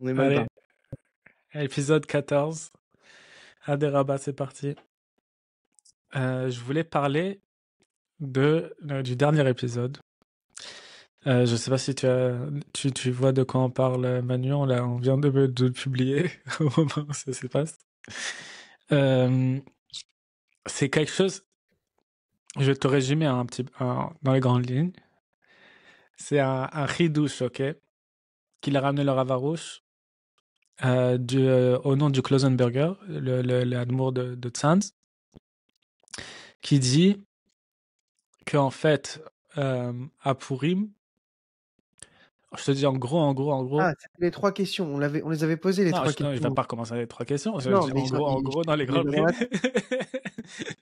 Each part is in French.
On est mal Allez, parti. épisode 14. Rabat, c'est parti. Je voulais parler du dernier épisode. Je sais pas si tu vois de quoi on parle, Manu. On vient de le publier au moment où ça se passe. Euh, c'est quelque chose. Je vais te résumer dans les grandes lignes. C'est un chidouche, ok, qu'il a ramené le Ravarouche au nom du Klausenberger, l'admour de Tzanz, qui dit qu'en fait, à Purim, je te dis en gros. Ah, c'était les trois questions. On les avait posées, les Non, trois je vais questions. pas recommencer les trois questions. Je Non, dis mais en gros, dans les il les a grandes dans lignes. la tête.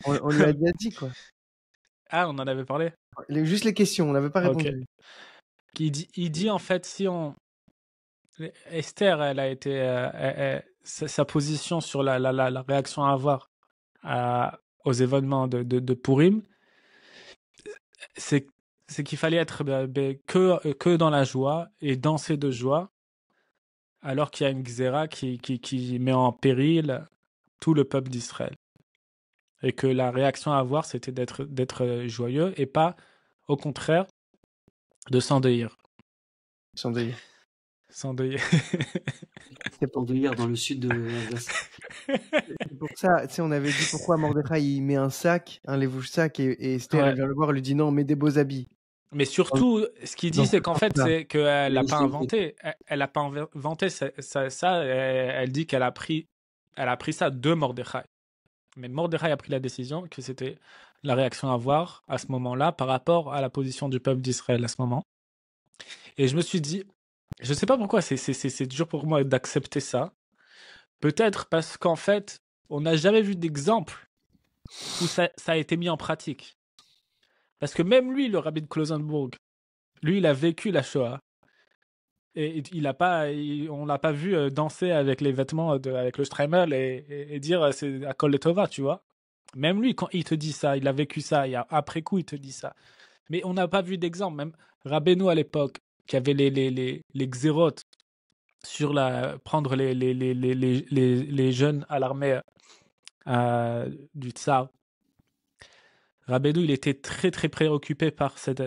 On lui a déjà dit, quoi. Ah, on en avait parlé? Juste les questions, on n'avait pas Ok. répondu. Il dit en fait, si on. Esther, elle a été. Sa position sur la réaction à avoir aux événements de Purim, c'est qu'il fallait être que dans la joie et danser de joie, alors qu'il y a une Xéra qui met en péril tout le peuple d'Israël. Et que la réaction à avoir, c'était d'être joyeux et pas, au contraire, de s'endeuiller. S'endeuiller. S'endeuiller. C'est pour... Endeuillère dans le sud de l'Alsace. C'est pour ça, tu sais, on avait dit pourquoi Mordechai il met un sac, un lévouche sac, et Esther, Ouais. elle vient le voir, elle lui dit non, mets des beaux habits. Mais surtout, ce qu'il dit, Donc, c'est qu'en fait, c'est qu'elle n'a Oui, pas c'est- inventé. Elle n'a pas inventé ça. Elle dit qu'elle a pris ça de Mordechai. Mais Mordechai a pris la décision que c'était la réaction à avoir à ce moment-là par rapport à la position du peuple d'Israël à ce moment. Et je me suis dit, je ne sais pas pourquoi, c'est dur pour moi d'accepter ça. Peut-être parce qu'en fait, on n'a jamais vu d'exemple où ça a été mis en pratique. Parce que même lui, le rabbi de Klausenburg, lui, il a vécu la Shoah. Et on l'a pas vu danser avec les vêtements, avec le streimel et dire c'est à Kol Tova, tu vois. Même lui, quand il te dit ça, il a vécu ça, et après coup, il te dit ça. Mais on n'a pas vu d'exemple. Même Rabbeinu à l'époque, qui avait les xérotes sur prendre les jeunes à l'armée du Tsar. Rabbeinu, il était très très préoccupé par cette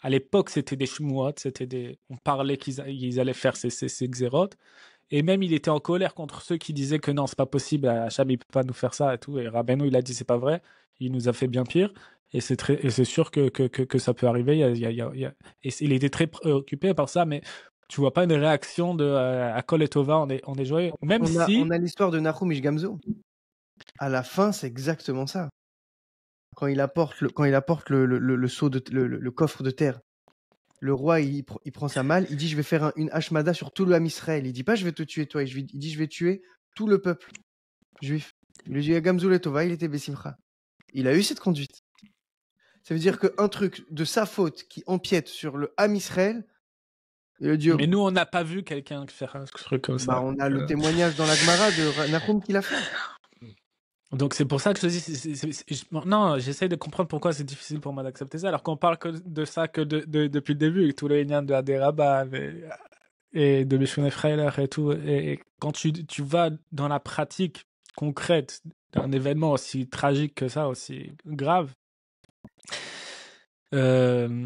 à l'époque, c'était des shmuot, on parlait qu'ils allaient faire ces xérotes. Et même, il était en colère contre ceux qui disaient que non, c'est pas possible, Hacham, il peut pas nous faire ça et tout. Et Rabbeinu, il a dit, c'est pas vrai. Il nous a fait bien pire. Et c'est sûr que ça peut arriver. Et il était très préoccupé par ça, mais tu vois pas une réaction à Kol et Tova, on est joyeux. Même on a l'histoire de Nahum Ishgamzo. À la fin, c'est exactement ça. Quand il apporte le seau le coffre de terre, le roi il prend sa malle, il dit je vais faire une hashmada sur tout le Ham Israël. Il dit pas je vais te tuer toi, il dit je vais tuer tout le peuple juif. Il lui dit Gamzou le Tova, il était Bessimcha. Il a eu cette conduite. Ça veut dire qu'un truc de sa faute qui empiète sur le Ham Israël, le Dieu. Mais nous, on n'a pas vu quelqu'un faire un truc comme ça. On a le témoignage dans la Gemara de Nahum qu'il a fait. Donc c'est pour ça que je te dis, non, j'essaie de comprendre pourquoi c'est difficile pour moi d'accepter ça, alors qu'on parle que de ça que depuis le début, avec tous les liens de Aderaba et de Bishon Freiler et tout, et quand tu vas dans la pratique concrète d'un événement aussi tragique que ça, aussi grave, je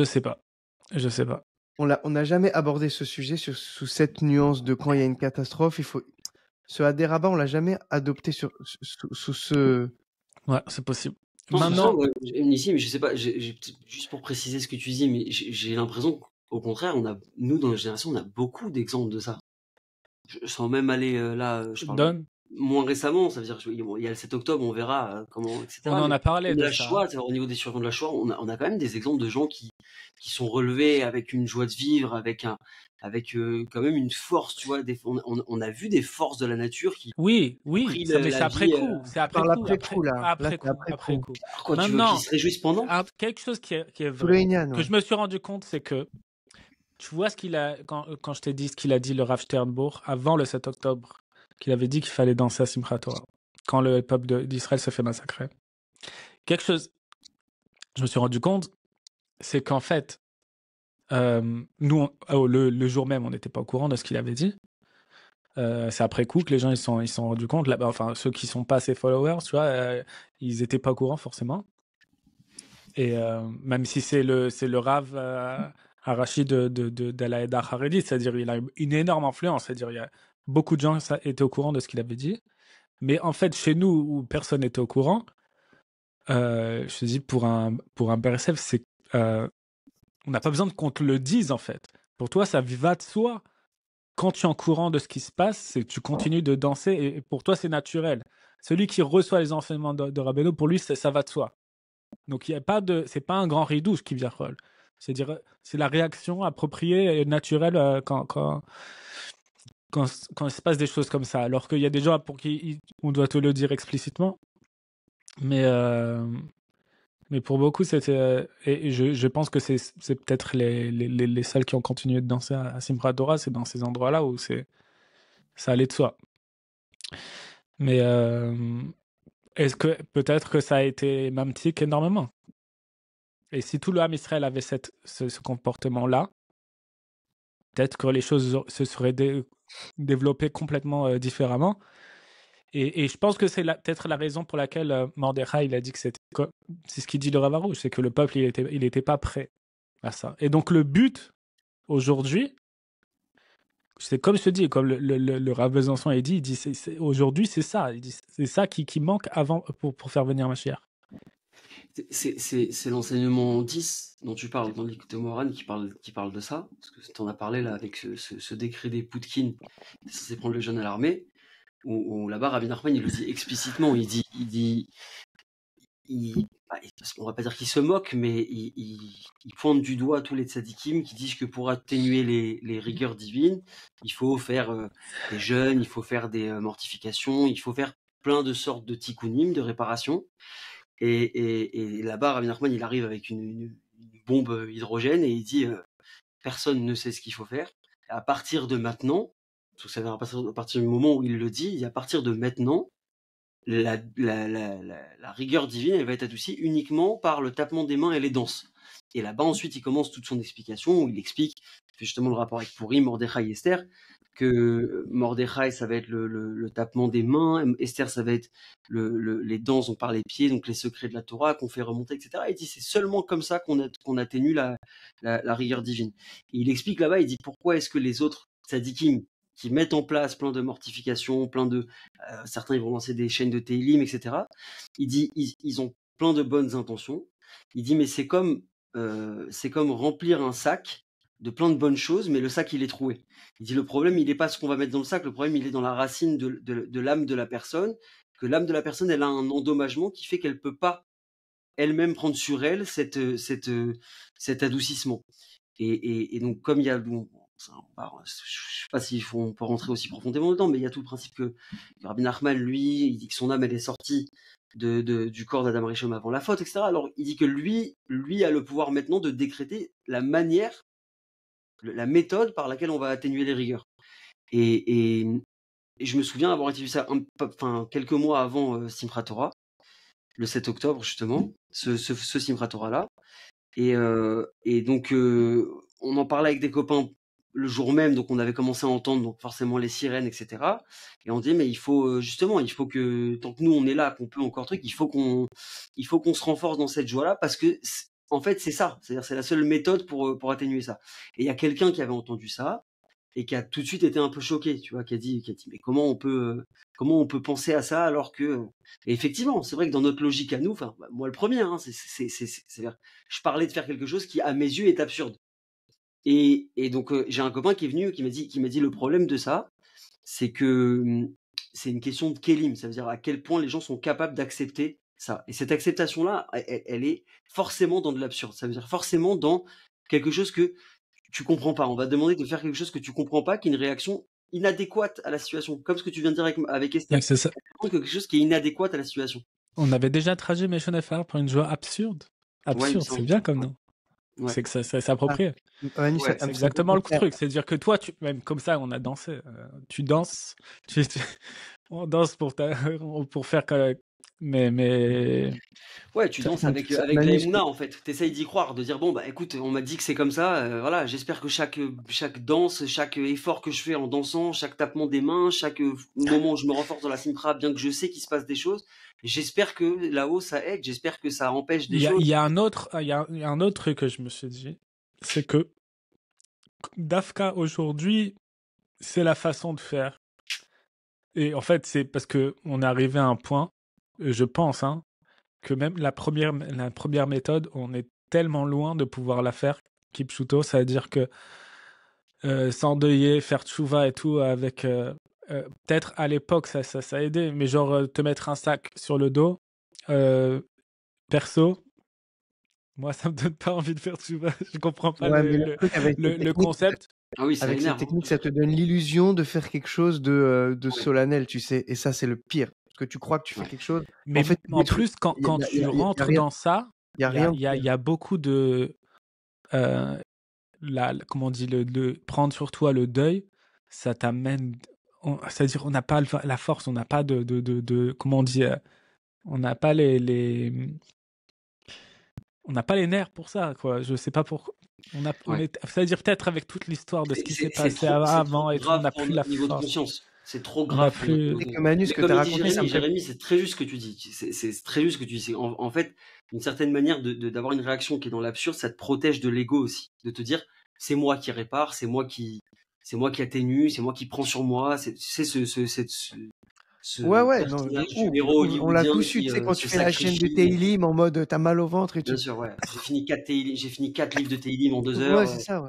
sais pas. On n'a jamais abordé ce sujet sous cette nuance de quand il y a une catastrophe, il faut... Ce Aderaba, on l'a jamais adopté sous ce... Ouais, c'est possible. Maintenant, ici, mais je sais pas, juste pour préciser ce que tu dis, mais j'ai l'impression qu'au contraire, nous, dans notre génération, on a beaucoup d'exemples de ça. Sans même aller là, je parle moins récemment, ça veut dire il y a le 7 octobre, on verra comment, etc. On en a parlé de la ça. Shoah, au niveau des survivants de la Shoah, on a quand même des exemples de gens qui sont relevés avec une joie de vivre, avec quand même une force, tu vois. On a vu des forces de la nature qui. Oui, mais c'est après coup. C'est après coup. Après coup. Quoi, tu veux qu'ils se réjouissent pendant? Quelque chose qui est vrai, que je me suis rendu compte, c'est que tu vois ce qu'il a quand je t'ai dit ce qu'il a dit le Rav Sternbourg avant le 7 octobre, qu'il avait dit qu'il fallait danser à Simchat Torah quand le peuple d'Israël se fait massacrer. Quelque chose, je me suis rendu compte, c'est qu'en fait, Nous, le jour même, on n'était pas au courant de ce qu'il avait dit. C'est après coup que les gens ils sont rendus compte. Enfin, ceux qui sont pas ses followers, tu vois, ils étaient pas au courant forcément. Et même si c'est le Rav Harashi de la Eda Haredi, c'est-à-dire il a une énorme influence. C'est-à-dire il y a beaucoup de gens qui étaient au courant de ce qu'il avait dit. Mais en fait, chez nous, où personne n'était au courant, je te dis, pour un BRSF, c'est, on n'a pas besoin qu'on te le dise, en fait. Pour toi, ça va de soi. Quand tu es en courant de ce qui se passe, c'est que tu continues de danser et pour toi, c'est naturel. Celui qui reçoit les enseignements de Rabbeinu, pour lui, ça va de soi. Donc, il y a pas de, c'est pas un grand ridouche qui vient rôle. C'est-à-dire, c'est la réaction appropriée et naturelle quand il se passe des choses comme ça. Alors qu'il y a des gens pour qui on doit te le dire explicitement. Mais pour beaucoup, c'était. Et je pense que c'est peut-être les seuls qui ont continué de danser à Simchat Torah, c'est dans ces endroits-là où ça allait de soi. Mais est-ce que peut-être que ça a été mamtik énormément? Et si tout le Ham Israël avait ce comportement-là, peut-être que les choses se seraient développées complètement différemment. Et je pense que c'est peut-être la raison pour laquelle Mordechai il a dit que c'est ce qu'il dit le Rav Arush, c'est que le peuple il était pas prêt à ça. Et donc le but aujourd'hui, c'est comme je te dis, comme le Rav Besançon il dit aujourd'hui c'est ça, il dit c'est ça qui manque avant pour faire venir Mashiach. C'est l'enseignement 10 dont tu parles dans l'Ikut Moran qui parle de ça, parce que tu en as parlé là avec ce décret des Poutkin, qui est censé prendre le jeune à l'armée, où là-bas Rabbi Nachman il le dit explicitement, on va pas dire qu'il se moque, mais il pointe du doigt tous les tzadikim qui disent que pour atténuer les rigueurs divines, il faut faire des jeûnes, il faut faire des mortifications, il faut faire plein de sortes de tikkunim, de réparations. Et là-bas, Rabbi Nachman, il arrive avec une bombe hydrogène et il dit personne ne sait ce qu'il faut faire. À partir de maintenant, parce que ça vient à partir du moment où il le dit, à partir de maintenant, la rigueur divine, elle va être adoucie uniquement par le tapement des mains et les danses. Et là-bas, ensuite, il commence toute son explication où il explique, il fait justement le rapport avec Purim, Mordechai et Esther, que Mordechai, ça va être le tapement des mains, Esther, ça va être les danses, on parle les pieds, donc les secrets de la Torah qu'on fait remonter, etc. Et il dit c'est seulement comme ça qu'on atténue la rigueur divine. Et il explique là-bas, il dit pourquoi est-ce que les autres tzadikim qui mettent en place plein de mortifications, certains ils vont lancer des chaînes de Télim, etc. Il dit ils ont plein de bonnes intentions. Il dit mais c'est comme remplir un sac de plein de bonnes choses, mais le sac il est troué. Il dit le problème il n'est pas ce qu'on va mettre dans le sac, le problème il est dans la racine de l'âme de la personne, que l'âme de la personne elle a un endommagement qui fait qu'elle peut pas elle-même prendre sur elle cet adoucissement. Et donc comme il y a je sais pas si on peut rentrer aussi profondément dedans, mais il y a tout le principe que Rabbi Nachman, lui, il dit que son âme elle est sortie du corps d'Adam Rishon avant la faute, etc. Alors il dit que lui a le pouvoir maintenant de décréter la manière, la méthode par laquelle on va atténuer les rigueurs. Et je me souviens avoir étudié ça quelques mois avant Simchat Torah, le 7 octobre justement, ce Simchat Torah là. Et donc on en parlait avec des copains le jour même, donc on avait commencé à entendre donc forcément les sirènes, etc. Et on dit mais il faut que tant que nous on est là, qu'on peut encore il faut qu'on se renforce dans cette joie-là parce que en fait c'est ça, c'est-à-dire c'est la seule méthode pour atténuer ça. Et il y a quelqu'un qui avait entendu ça et qui a tout de suite été un peu choqué, tu vois, qui a dit mais comment on peut penser à ça alors que et effectivement c'est vrai que dans notre logique à nous, moi le premier, hein, je parlais de faire quelque chose qui à mes yeux est absurde. Et donc j'ai un copain qui est venu qui m'a dit le problème de ça, c'est que c'est une question de kélim, ça veut dire à quel point les gens sont capables d'accepter ça. Et cette acceptation-là, elle est forcément dans de l'absurde. Ça veut dire forcément dans quelque chose que tu comprends pas. On va te demander de faire quelque chose que tu comprends pas, qui est une réaction inadéquate à la situation. Comme ce que tu viens de dire avec Esther. C'est ça. Quelque chose qui est inadéquate à la situation. On avait déjà traduit Meshonefar pour une joie absurde. Absurde, c'est bien comme nom. Ouais. C'est que c'est approprié. C'est exactement le truc. C'est-à-dire que toi, même comme ça, on a dansé. Tu danses. On danse pour faire Mais Ouais, tu danses avec la Emouna, en fait. T'essayes d'y croire, de dire, bon, bah écoute, on m'a dit que c'est comme ça, voilà, j'espère que chaque danse, chaque effort que je fais en dansant, chaque tapement des mains, chaque moment où je me renforce dans la simpra, bien que je sais qu'il se passe des choses, j'espère que là-haut, ça aide, j'espère que ça empêche des choses. il y a un autre truc que je me suis dit, c'est que Dafka aujourd'hui, c'est la façon de faire. Et en fait, c'est parce que on est arrivé à un point, je pense, hein, que même la première méthode, on est tellement loin de pouvoir la faire, Kipchuto, c'est-à-dire que s'endeuiller, faire tchouva et tout, avec peut-être à l'époque ça a aidé, mais genre te mettre un sac sur le dos, perso, moi ça me donne pas envie de faire tchouva, je comprends pas le concept. Ah oui, avec cette technique, ça te donne l'illusion de faire quelque chose de solennel, tu sais, et ça c'est le pire, parce que tu crois que tu fais quelque chose. Mais en fait, en plus, quand tu rentres dans ça, il y a beaucoup de comment on dit, prendre sur toi le deuil, ça t'amène. C'est-à-dire, on n'a pas la force, on n'a pas de comment on dit, on n'a pas on n'a pas les nerfs pour ça, quoi. Je sais pas pourquoi. C'est-à-dire peut-être avec toute l'histoire de ce qui s'est passé avant et tout, on n'a plus la niveau de force. conscience. C'est trop grave. Manu, ce que tu as raconté, Jérémy, c'est très juste ce que tu dis. C'est très juste ce que tu dis. En fait, d'une certaine manière, d'avoir une réaction qui est dans l'absurde, ça te protège de l'ego aussi, de te dire c'est moi qui répare, c'est moi qui atténue, c'est moi qui prends sur moi. C'est ouais, non, on l'a tous su, tu sais, quand tu fais la chaîne de Teilim en mode t'as mal au ventre et tout. Bien sûr, ouais. J'ai fini 4 livres de Teilim en 2 heures. Ouais, c'est ça, ouais.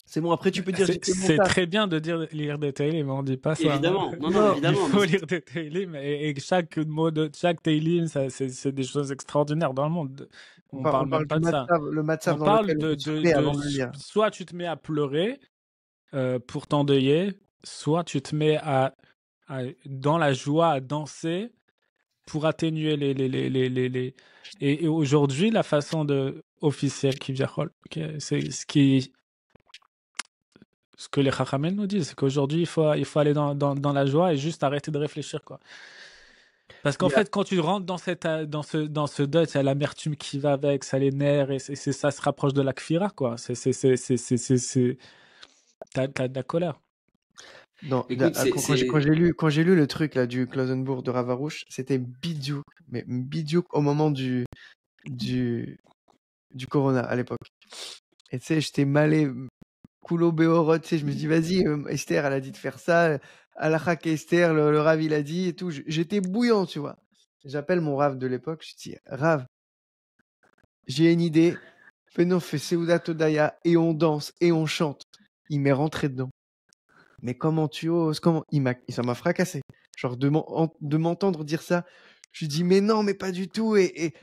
C'est bon, après tu peux dire c'est très bien de lire des Teilim, on dit pas ça. Évidemment, non, évidemment. Il faut lire des Teilim et chaque mot de chaque Teilim, c'est des choses extraordinaires dans le monde. On parle même pas de ça. Le matzav on parle de soit tu te mets à pleurer pour t'endeuiller, soit tu te mets dans la joie à danser pour atténuer les... Et aujourd'hui, la façon officielle qui vient, c'est ce que les Chachamim nous disent, c'est qu'aujourd'hui, il faut aller dans la joie et juste arrêter de réfléchir, quoi. Parce qu'en fait, quand tu rentres dans ce deuil, c'est l'amertume qui va avec, ça les nerfs, et ça se rapproche de la kfira, quoi. T'as de la colère. Non, écoute, quand j'ai lu le truc là du Klausenbourg de Ravarouche, c'était bidiouk au moment du Corona à l'époque. Et tu sais, j'étais malé, coulo béorot, tu sais, je me dis vas-y, Esther, elle a dit de faire ça, Alachak Esther, le Rav il a dit et tout, j'étais bouillant, tu vois. J'appelle mon Rav de l'époque, je dis Rav, j'ai une idée, on fait Seudat Odaya et on danse et on chante. Il m'est rentré dedans. Mais comment tu oses, ça m'a fracassé. Genre de m'entendre dire ça, je lui dis mais non, mais pas du tout, et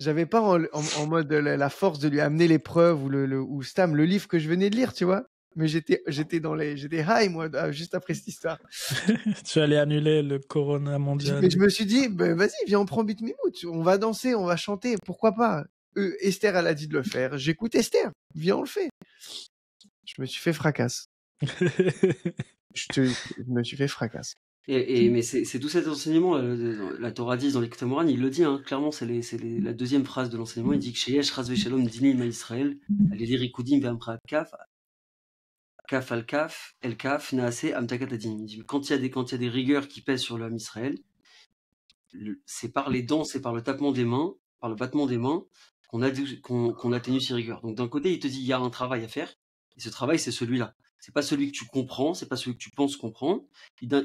j'avais pas en mode la force de lui amener les preuves ou Stam, le livre que je venais de lire, tu vois. Mais j'étais high, moi, juste après cette histoire. Tu allais annuler le Corona mondial. Mais je me suis dit, vas-y, viens, on prend Bit Mimout. On va danser, on va chanter, pourquoi pas. Esther, elle a dit de le faire. J'écoute Esther. Viens, on le fait. Je me suis fait fracasse. Je me suis fait fracasse. Mais c'est tout cet enseignement, la Torah dit dans les Moran, il le dit, hein, clairement, c'est la deuxième phrase de l'enseignement, il dit que Sheyesh Chas Veshalom Dinim à Israël, Alidir Ikudim Ve'amra Kaf, Kaf al Kaf, El Kaf, Naase Amtakat Adim. Il dit quand il y a des rigueurs qui pèsent sur l'homme Israël, c'est par les dents, c'est par le tapement des mains, par le battement des mains, qu'on atténue ces rigueurs. Donc d'un côté, il te dit il y a un travail à faire, et ce travail, c'est celui-là. C'est pas celui que tu comprends, c'est pas celui que tu penses comprendre.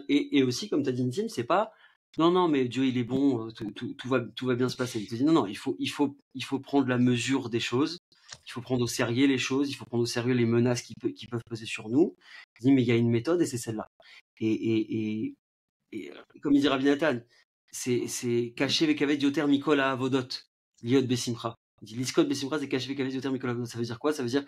Et aussi, comme tu as dit, Ntim, c'est pas non, mais Dieu il est bon, tout va bien se passer. Il te dit non, il faut prendre la mesure des choses, il faut prendre au sérieux les choses, il faut prendre au sérieux les menaces qui peuvent peser sur nous. Il dit mais il y a une méthode et c'est celle-là. Et comme il dit Rabbi Nathan, c'est caché avec Dioter Mikol à Avodot, Liot Besimcha. Il dit l'Iskot Besimcha, c'est caché avec Dioter Mikol à Avodot. Ça veut dire quoi? Ça veut dire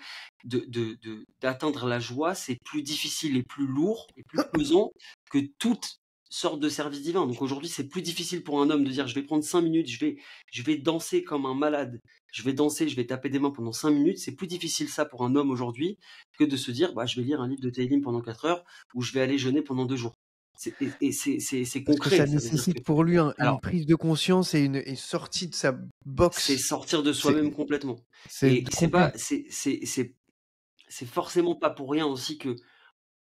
d'atteindre la joie, c'est plus difficile et plus lourd et plus pesant que toute sorte de service divin. Donc aujourd'hui, c'est plus difficile pour un homme de dire je vais prendre 5 minutes, je vais danser comme un malade, je vais danser, je vais taper des mains pendant 5 minutes. C'est plus difficile ça pour un homme aujourd'hui que de se dire je vais lire un livre de Tehillim pendant 4 heures ou je vais aller jeûner pendant 2 jours. C'est Parce que concret. ça Ça veut dire que nécessite pour lui une alors prise de conscience et une sortie de sa c'est box. sortir de C'est soi-même complètement. c'est Et c'est complet. pas c'est forcément pas pour rien aussi que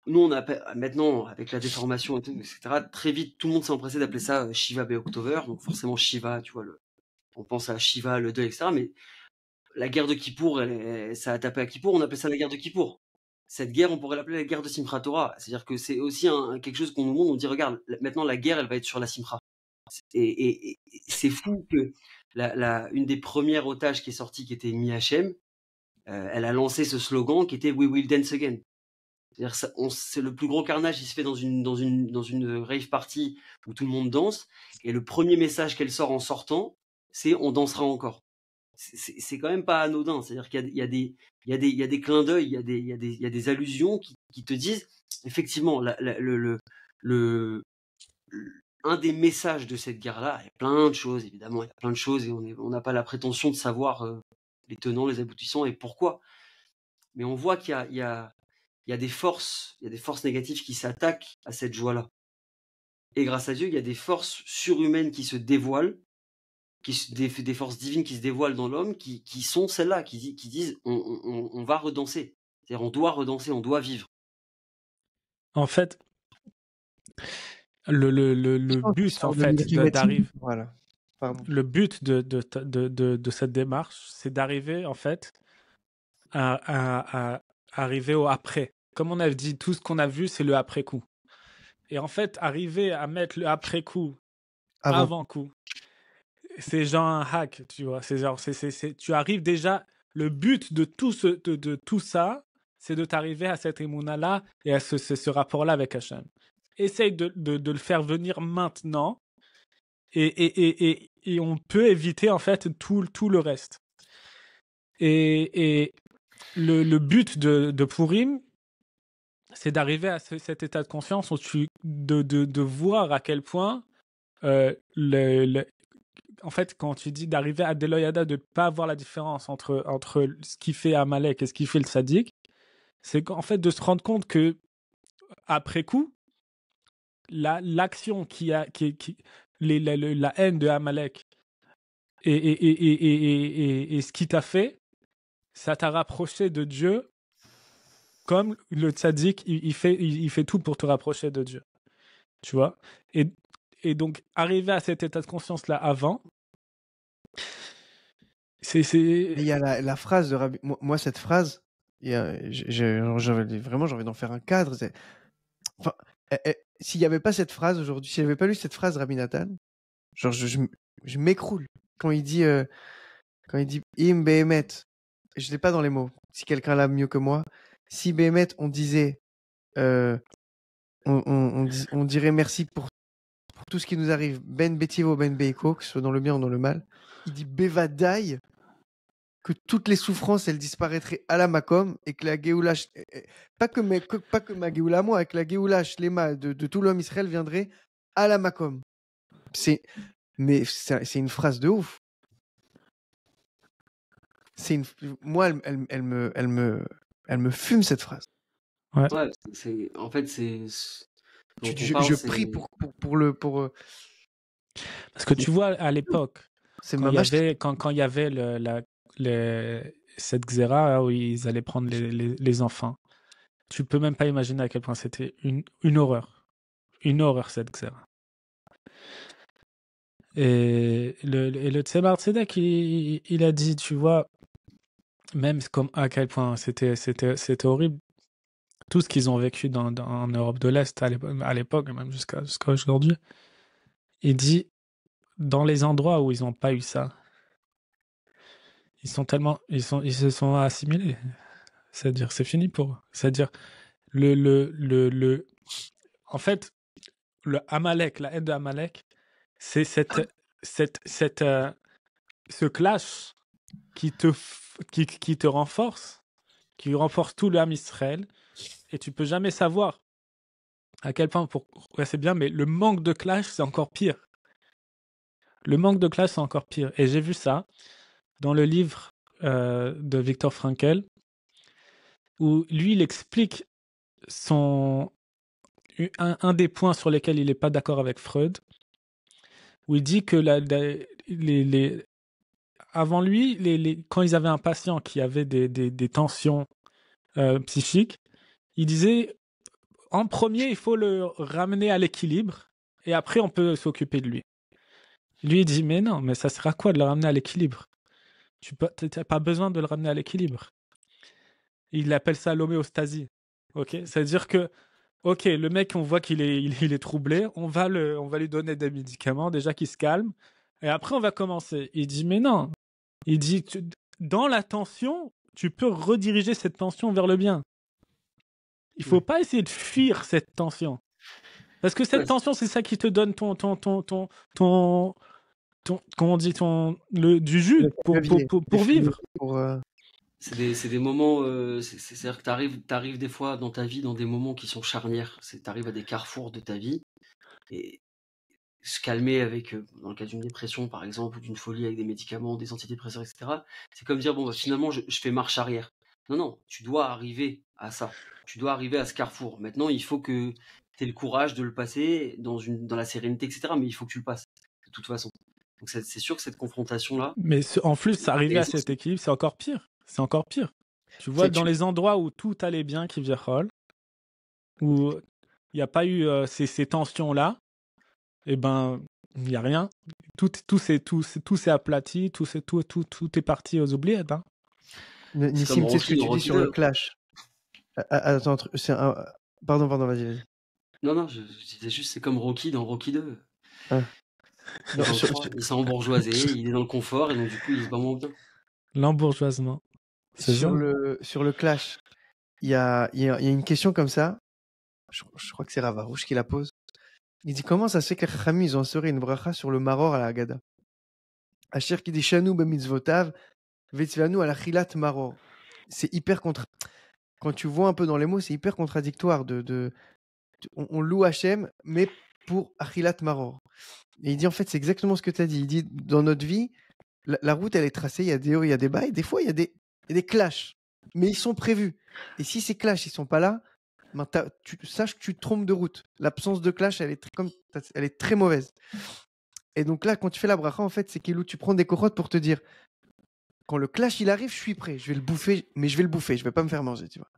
nous on appelle maintenant avec la déformation et tout, etc. Très vite tout le monde s'est empressé d'appeler ça Shiva Be-October. Donc forcément Shiva, tu vois, on pense à Shiva, le deuil, etc. Mais la guerre de Kippour, ça a tapé à Kippour, on appelle ça la guerre de Kippour. Cette guerre, on pourrait l'appeler la guerre de Simchat Torah. C'est-à-dire que c'est aussi quelque chose qu'on nous montre, on dit regarde, maintenant la guerre, elle va être sur la Simcha. Et c'est fou que une des premières otages qui est sortie, qui était Mi Hachem, elle a lancé ce slogan qui était We will dance again. C'est-à-dire c'est le plus gros carnage, il se fait dans une rave party où tout le monde danse, et le premier message qu'elle sort en sortant, c'est on dansera encore. C'est quand même pas anodin. C'est-à-dire qu'il y a des clins d'œil, il y a des allusions qui te disent effectivement un des messages de cette guerre-là. Il y a plein de choses, évidemment, il y a plein de choses et on n'a pas la prétention de savoir les tenants, les aboutissants et pourquoi. Mais on voit qu'il y a des forces négatives qui s'attaquent à cette joie-là. Et grâce à Dieu, il y a des forces surhumaines qui se dévoilent, des forces divines qui se dévoilent dans l'homme, qui sont celles-là, qui disent on va redanser. C'est-à-dire on doit redanser, on doit vivre. En fait, le but en fait d'arriver, Voilà. Pardon. le but de cette démarche, c'est d'arriver en fait à arriver au après. Comme on a dit, tout ce qu'on a vu, c'est le après coup. Et en fait, arriver à mettre le après coup avant coup, c'est genre un hack, tu vois. C'est genre, tu arrives déjà. Le but de tout ça, c'est de t'arriver à cette émouna-là et à ce rapport-là avec Hachem. Essaye de le faire venir maintenant et on peut éviter en fait tout le reste. Et le but de Purim, c'est d'arriver à cet état de conscience où de voir à quel point en fait, quand tu dis d'arriver à Deloyada, de ne pas avoir la différence entre ce qui fait Amalek et ce qui fait le Sadiq, c'est qu'en fait de se rendre compte que après coup, l'action la haine de Amalek et ce qui t'a fait, ça t'a rapproché de Dieu, comme le Sadiq, il fait tout pour te rapprocher de Dieu. Tu vois, et donc arriver à cet état de conscience là avant, il y a la phrase de Rabbi, moi cette phrase, j'ai envie d'en faire un cadre. Enfin, s'il n'y avait pas cette phrase aujourd'hui, si j'avais pas lu cette phrase Rabbi Nathan, genre je m'écroule quand il dit im behemet. Je sais pas dans les mots, si quelqu'un l'a mieux que moi. Si behemet on disait on dirait merci pour tout ce qui nous arrive, ben betivo, ben beiko, que ce soit dans le bien ou dans le mal. Il dit bevadai, que toutes les souffrances, elles disparaîtraient à la makom, et que la Géoula, pas que ma Géoula moi, avec la Géoula Shlema de tout l'homme Israël viendrait à la makom. Mais c'est une phrase de ouf. Moi, elle me fume cette phrase. Ouais. En fait, c'est. Je prie pour. Parce que tu vois, à l'époque, quand il y avait cette xéra où ils allaient prendre les enfants, tu peux même pas imaginer à quel point c'était une horreur. Une horreur, cette xéra. Et le Tzemar Tzedek, il a dit, tu vois, même comme à quel point c'était horrible, tout ce qu'ils ont vécu en Europe de l'Est à l'époque, même jusqu'à aujourd'hui. Il dit, dans les endroits où ils n'ont pas eu ça, ils se sont assimilés. C'est-à-dire, c'est fini pour eux. C'est-à-dire, en fait, le Amalek, la haine de Amalek, c'est ce clash qui te renforce, qui renforce tout le Ham Israël, et tu peux jamais savoir à quel point, c'est bien, mais le manque de clash, c'est encore pire. Le manque de clash, c'est encore pire. Et j'ai vu ça dans le livre de Viktor Frankl, où lui, il explique un des points sur lesquels il n'est pas d'accord avec Freud, où il dit que avant lui, quand ils avaient un patient qui avait des tensions psychiques, il disait en premier, il faut le ramener à l'équilibre et après, on peut s'occuper de lui. Lui, il dit mais non, mais ça sert à quoi de le ramener à l'équilibre? Tu n'as pas besoin de le ramener à l'équilibre. Il appelle ça l'homéostasie. Ok, c'est-à-dire que ok, le mec, on voit qu'il est troublé, on va lui donner des médicaments déjà qu'il se calme et après on va commencer. Il dit mais non. Il dit dans la tension, tu peux rediriger cette tension vers le bien. Il faut pas essayer de fuir cette tension. Parce que cette tension, c'est ça qui te donne comment on dit, du jus pour vivre. C'est des moments, c'est-à-dire que t'arrives des fois dans ta vie dans des moments qui sont charnières. T'arrives à des carrefours de ta vie et se calmer avec, dans le cas d'une dépression par exemple, ou d'une folie avec des médicaments, des antidépresseurs, etc. C'est comme dire, bon, bah, finalement, je fais marche arrière. Non, tu dois arriver à ça. Tu dois arriver à ce carrefour. Maintenant, il faut que tu aies le courage de le passer dans la sérénité, etc. Mais il faut que tu le passes, de toute façon. Donc c'est sûr que cette confrontation-là... Mais en plus, arriver à cet équilibre, c'est encore pire. C'est encore pire. Tu vois, dans les endroits où tout allait bien, qui virole, où il n'y a pas eu ces tensions-là, eh ben, il n'y a rien. Tout s'est aplati, tout est parti aux oubliettes. Hein. Nissim, tu sais ce que tu dis sur le clash. Attends, pardon, vas-y. Non, je disais juste, c'est comme Rocky dans Rocky 2. Ah. Il s'est embourgeoisé, il est dans le confort, et donc du coup, il se bat moins bien. L'embourgeoisement. Sur le clash, il y a une question comme ça. Je crois que c'est Ravarouche qui la pose. Il dit comment ça se fait que les Chachamim, ils ont instauré une bracha sur le maror à la Haggadah. Asher qui dit Shanu b'mitzvotav, vetzvanu à la chilat maror. C'est hyper quand tu vois un peu dans les mots, c'est hyper contradictoire. On loue Hachem, mais pour achilat maror. Et il dit en fait, c'est exactement ce que tu as dit. Il dit dans notre vie, la route elle est tracée, il y a des hauts, il y a des bas, et des fois il y a des clashs, mais ils sont prévus. Et si ces clashs ils sont pas là, ben sache que tu te trompes de route. L'absence de clash, elle est très mauvaise. Et donc là, quand tu fais la bracha, en fait, c'est qu'il tu prends des corottes pour te dire, quand le clash il arrive, je suis prêt, je vais le bouffer, mais je vais le bouffer, je vais pas me faire manger, tu vois.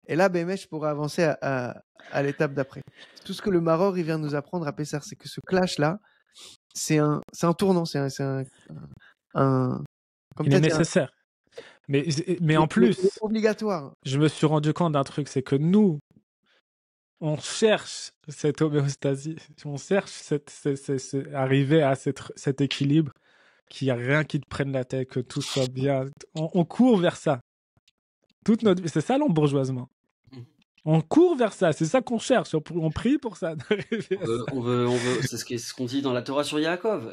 Et là, je pourrais avancer à l'étape d'après. Tout ce que le Maror il vient nous apprendre à Pessar, c'est que ce clash là, c'est un tournant, c'est un comme il est nécessaire. Mais en plus, c'est obligatoire. Je me suis rendu compte d'un truc, c'est que nous, on cherche cette homéostasie, on cherche arriver à cet équilibre, qu'il n'y a rien qui te prenne la tête, que tout soit bien. On court vers ça. Toute notre vie, c'est ça l'embourgeoisement. On court vers ça, c'est ça qu'on cherche, on prie pour ça. On veut, c'est ce qu'on dit dans la Torah sur Yaakov.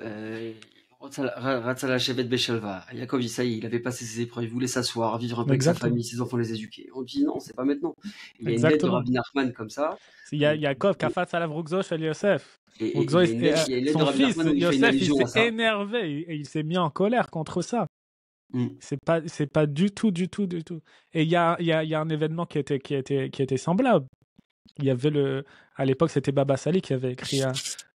Yaakov, il avait passé ses épreuves, il voulait s'asseoir, vivre un peu avec sa famille, ses enfants les éduquer. On dit non, c'est pas maintenant. Il y a une lettre de Rabbi Nachman comme ça. Il y a Yaakov, Kafat Alav Rugzo Shel Yosef. Son fils, Yosef, il s'est énervé, et il s'est mis en colère contre ça. C'est pas du tout. Et il y a un événement qui était semblable. Il y avait à l'époque, c'était Baba Sali qui avait écrit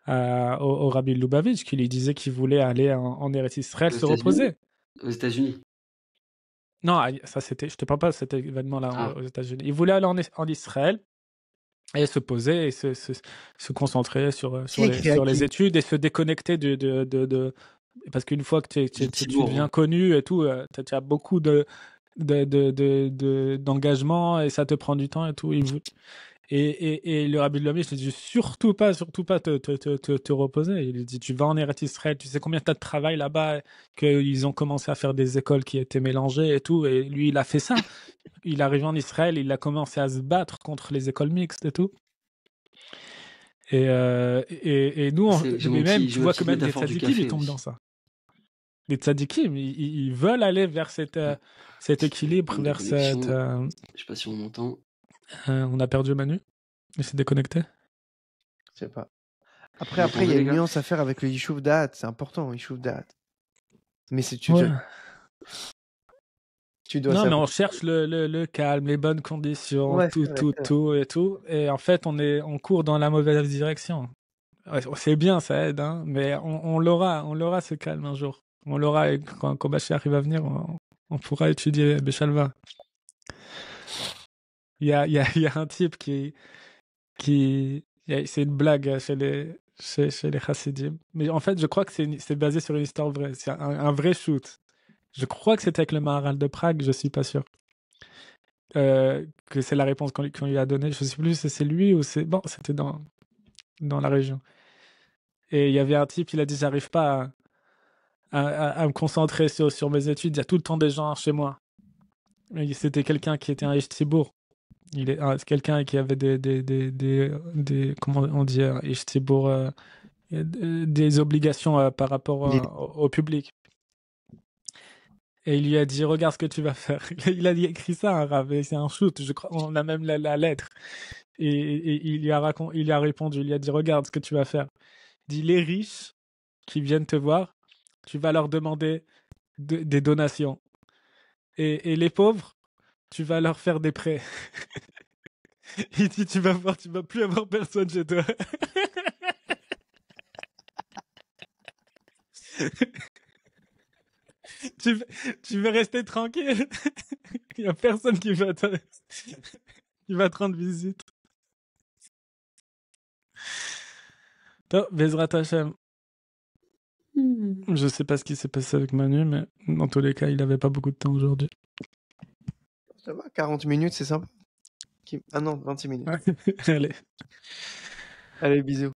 au Rabbi Lubavitch, qui lui disait qu'il voulait aller en Eretz Israël se reposer. Aux États-Unis. Non, ça c'était. Je te parle pas de cet événement-là aux États-Unis. Il voulait aller en Israël et se poser et se concentrer sur les études et se déconnecter de parce qu'une fois que tu deviens connu et tout, tu as beaucoup d'engagement et ça te prend du temps et tout. Et le Rabbi Lubavitch lui dit surtout pas te reposer. Il lui dit tu vas en Eretz Israël, tu sais combien tu as de travail là-bas, qu'ils ont commencé à faire des écoles qui étaient mélangées et tout. Et lui, il a fait ça. Il est arrivé en Israël, il a commencé à se battre contre les écoles mixtes et tout. Et nous, tu vois que même les tzadikim, ils tombent dans ça. Les tzadikim, ils veulent aller vers cet équilibre, vers cette... Je sais pas si on m'entend. On a perdu Manu. Il s'est déconnecté. Je sais pas. Après, il y a une nuance à faire avec le Yishuv Da'at. C'est important, Yishuv Da'at. Mais c'est Tu dois Non, mais savoir. on cherche le calme, les bonnes conditions, Ouais, tout, c'est vrai, tout, c'est vrai. tout et tout. Et en fait, on court dans la mauvaise direction. Ouais, c'est bien, ça aide, hein, mais on l'aura ce calme un jour. On l'aura et quand Bachar il va venir, on pourra étudier Béchalva. Il y a un type c'est une blague chez les Chassidim. Mais en fait, je crois que c'est basé sur une histoire vraie. C'est un vrai shoot. Je crois que c'était avec le Maharal de Prague, je suis pas sûr. Que c'est la réponse qu'on lui a donnée. Je sais plus si c'est lui ou c'est... Bon, c'était dans la région. Et il y avait un type, il a dit, j'arrive pas à me concentrer sur mes études. Il y a tout le temps des gens chez moi. Et c'était quelqu'un qui était un Ish Tzibour. C'est quelqu'un qui avait comment on dit, Ish Tzibour, des obligations par rapport au public. Et il lui a dit, regarde ce que tu vas faire. Il a écrit ça, un rave, et c'est un shoot. Je crois, on a même la lettre. Et il lui a répondu, il lui a dit, regarde ce que tu vas faire. Il dit, les riches qui viennent te voir, tu vas leur demander des donations. Et les pauvres, tu vas leur faire des prêts. Il dit, tu vas voir, tu vas plus avoir personne chez toi. tu veux rester tranquille. Il n'y a personne qui va te rendre visite. Toi, Bezrat Hashem. Je sais pas ce qui s'est passé avec Manu, mais dans tous les cas, il avait pas beaucoup de temps aujourd'hui. Ça va, 40 minutes, c'est sympa. Ah non, 26 minutes. Allez. Allez, bisous.